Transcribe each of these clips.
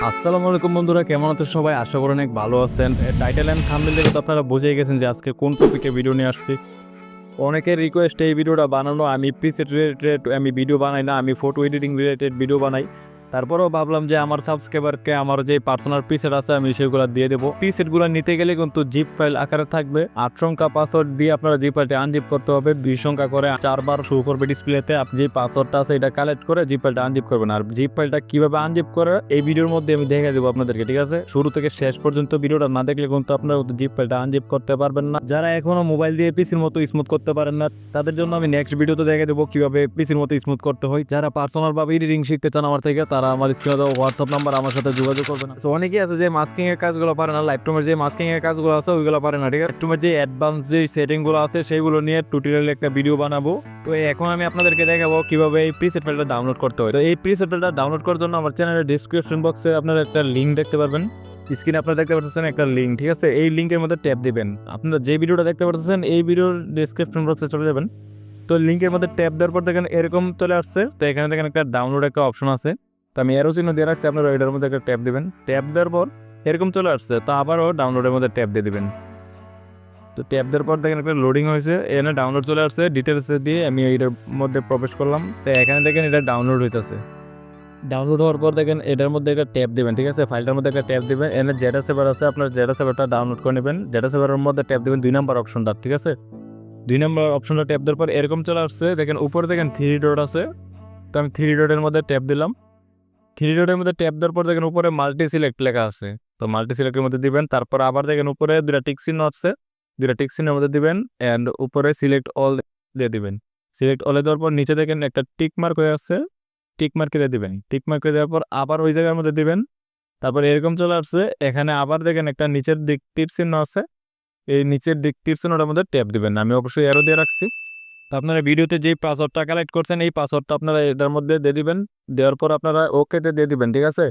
আসসালামু আলাইকুম বন্ধুরা, কেমন আছেন সবাই? আশা করি অনেক ভালো আছেন। টাইটেল এন্ড থাম্বনেল দেখে তো আপনারা বুঝেই গেছেন যে আজকে কোন টপিকে ভিডিও নিয়ে আসছি। অনেকের রিকোয়েস্ট এই ভিডিওটা বানানো। আমি প্রিসেট রিলেটেড আমি ভিডিও বানাই না, আমি ফটো এডিটিং রিলেটেড ভিডিও বানাই। তারপরেও ভাবলাম যে আমার সাবস্ক্রাইবারকে আমার যে পার্সোনাল প্রিসেট আছে আমি সেগুলো দিয়ে দেবো। প্রিসেটগুলো নিতে গেলে কিন্তু জিপ ফাইল আকারে থাকবে। 8 সংখ্যা পাসওয়ার্ড দিয়ে আপনারা জিপ ফাইলটা আনজিপ করতে হবে। 20 সংখ্যা করে 4 বার শো করবে ডিসপ্লেতে। আপনি যে পাসওয়ার্ডটা আছে এটা কালেক্ট করে জিপ ফাইলটা আনজিপ করবেন। আর জিপ ফাইলটা কিভাবে আনজিপ করে এই ভিডিওর মধ্যে আমি দেখে দেবো আপনাদেরকে, ঠিক আছে? শুরু থেকে শেষ পর্যন্ত ভিডিওটা না দেখলে কিন্তু আপনারা জিপ ফাইলটা আনজিপ করতে পারবেন না। যারা এখনো মোবাইল দিয়ে পিসির মতো স্মুথ করতে পারেন না তাদের জন্য আমি নেক্সট ভিডিওতে দেখে দেবো কিভাবে পিসির মতো স্মুথ করতে হয়। যারা পার্সোনাল ভাবে এডিটিং শিখতে চান আমার থেকে, তারা আমার স্ক্রিনে দেওয়া হোয়াটসঅ্যাপ নাম্বার আমার সাথে যোগাযোগ করবেন। সো অনেকেই আছে যে মাস্কিং এর কাজগুলো পারে না, লাইটরুমের যে মাস্কিং এর কাজগুলো আছে ওইগুলো পারে না, ঠিক আছে? লাইটরুমের যে অ্যাডভান্স যে সেটিং গুলো আছে সেইগুলো নিয়ে টিউটোরিয়াল একটা ভিডিও বানাবো। তো এখন আমি আপনাদেরকে দেখাবো কিভাবে এই প্রিসেট ফাইলটা ডাউনলোড করতে হয়। তো এই প্রিসেট ফাইলটা ডাউনলোড করার জন্য আমার চ্যানেলের ডিসক্রিপশন বক্সে আপনারা একটা লিঙ্ক দেখতে পারবেন। স্ক্রিনে আপনারা দেখতে পাচ্ছেন একটা লিঙ্ক, ঠিক আছে? এই লিঙ্কের মধ্যে ট্যাপ দিবেন। আপনারা যে ভিডিওটা দেখতে পাচ্ছেন এই ভিডিওর ডিসক্রিপশন বক্সে চলে যাবেন। তো লিঙ্কের মধ্যে ট্যাপ দেওয়ার পর দেখেন এরকম চলে আসছে। তো এখানে দেখেন একটা ডাউনলোড একটা অপশন আছে। তো আমি এরো চিহ্ন দিয়ে রাখছি, আপনারা এটার মধ্যে একটা ট্যাপ দিবেন। ট্যাপ দেওয়ার পর এরকম চলে আসছে। তো আবারও ডাউনলোডের মধ্যে ট্যাপ দিয়ে দিবেন। তো ট্যাপ দেওয়ার পর দেখেন একটা লোডিং হয়েছে, এখানে ডাউনলোড চলে আসছে। ডিটেলসে দিয়ে আমি এটার মধ্যে প্রবেশ করলাম। তো এখানে দেখেন এটা ডাউনলোড হইতেছে। ডাউনলোড হওয়ার পর দেখেন এটার মধ্যে একটা ট্যাপ দিবেন, ঠিক আছে? ফাইলটার মধ্যে একটা ট্যাপ দিবেন। এখানে জেডা সেভার আছে, আপনার জেডা সেভারটা ডাউনলোড করে নেবেন। জেডা সেভারের মধ্যে ট্যাপ দিবেন 2 নম্বর অপশনটা, ঠিক আছে? 2 নম্বর অপশনটা ট্যাপ দেওয়ার পর এরকম চলে আসছে। দেখেন উপরে দেখেন 3 ডট আছে। তো আমি 3 ডটের মধ্যে ট্যাপ দিলাম। 3 ডটের মধ্যে ট্যাপ দেওয়ার পর দেখেন উপরে মাল্টি সিলেক্ট লেখা আছে। তো মাল্টি সিলেক্টের মধ্যে দিবেন। তারপর আবার দেখেন উপরে 2টা টিক চিহ্ন আছে। 2টা টিক চিহ্নের মধ্যে দিবেন অ্যান্ড উপরে সিলেক্ট অল দিয়ে দিবেন। সিলেক্ট অলে দেওয়ার পর নিচে দেখেন একটা টিক মার্ক হয়ে আছে। টিক মার্কে দিয়ে দিবেন। টিক মার্কে দেওয়ার পর আবার ওই জায়গার মধ্যে দিবেন। তারপর এরকম চলে আসছে। এখানে আবার দেখেন একটা নিচের দিক তীর চিহ্ন আছে। এই নিচের দিক তীর চিহ্নটার মধ্যে ট্যাপ দিবেন। আমি অবশ্যই এরো দিয়ে রাখছি। তো আপনারা ভিডিওতে যেই পাসওয়ার্ডটা কালেক্ট করছেন এই পাসওয়ার্ডটা আপনারা এটার মধ্যে দিয়ে দিবেন। দেওয়ার পর আপনারা ওকেতে দিয়ে দিবেন, ঠিক আছে?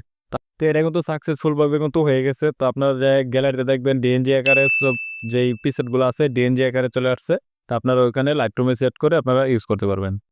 তো এটা কিন্তু সাকসেসফুল ভাবে কিন্তু হয়ে গেছে। তো আপনারা যে গ্যালারিতে দেখবেন ডিএনজি আকারে সব যেই পিসেটগুলো আছে ডিএনজি আকারে চলে আসছে। তো আপনারা ওইখানে লাইটরুমে সেট করে আপনারা ইউজ করতে পারবেন।